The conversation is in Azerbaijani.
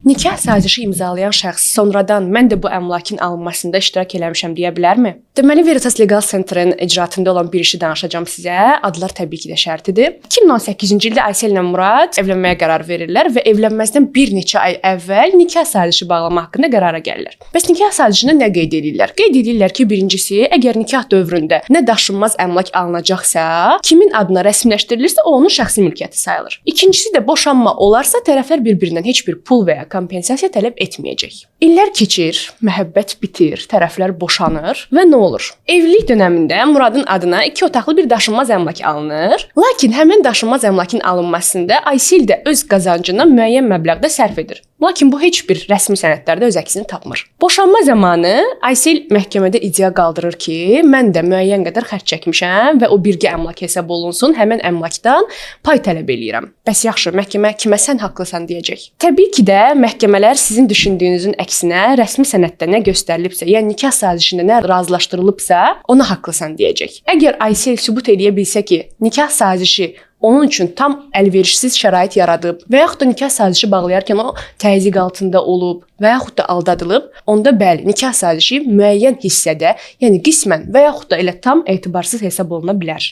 Nikah sazişi imzalayan şəxs sonradan mən də bu əmlakın alınmasında iştirak eləmişəm deyə bilərmi? Deməli, Veritas Legal Center'ın icraatında olan bir işi danışacağam sizə. Adlar təbii ki də şərtidir. 2018-ci ildə Aysel ilə Murad evlənməyə qərar verirlər və evlənməzdən bir neçə ay əvvəl nikah sazişi bağlama haqqında qərara gəlirlər. Bəs nikah sazişində nə qeyd edirlər? Qeyd edirlər ki, birincisi, əgər nikah dövründə nə daşınmaz əmlak alınacaqsa, kimin adına rəsmiləşdirilirsə, o onun şəxsi mülkiyyəti sayılır. İkincisi də boşanma olarsa, tərəflər bir-birindən heç bir pul və ya kompensasiya tələb etməyəcək. İllər keçir, məhəbbət bitir, tərəflər boşanır və nə olur? Evlilik dövründə Muradın adına 2 otaqlı bir daşınmaz əmlak alınır. Lakin həmin daşınmaz əmlakın alınmasında Aysel də öz qazancından müəyyən məbləğdə sərf edir. Lakin bu heç bir rəsmi sənədlərdə öz əksini tapmır. Boşanma zamanı Aysel məhkəmədə iddia qaldırır ki, mən də müəyyən qədər xərc çəkmişəm və o birgə əmlak hesab olunsun, həmin əmlakdan pay tələb eləyirəm. Bəs yaxşı, məhkəmə kimə sən haqlısan deyəcək? Təbii ki də məhkəmələr sizin düşündüyünüzün əksinə rəsmi sənəddə nə göstərilibsə, yəni nikah sazişində nə razılaşdırılıbsa, ona haqlısan deyəcək. Əgər Aysel sübut edə bilsə ki, nikah sazişi onun üçün tam əlverişsiz şərait yaradıb və yaxud da nikah sazişi bağlayarkən o təzyiq altında olub və yaxud da aldadılıb, onda bəli, nikah sazişi müəyyən hissədə, yəni qismən və yaxud da elə tam etibarsız hesab oluna bilər.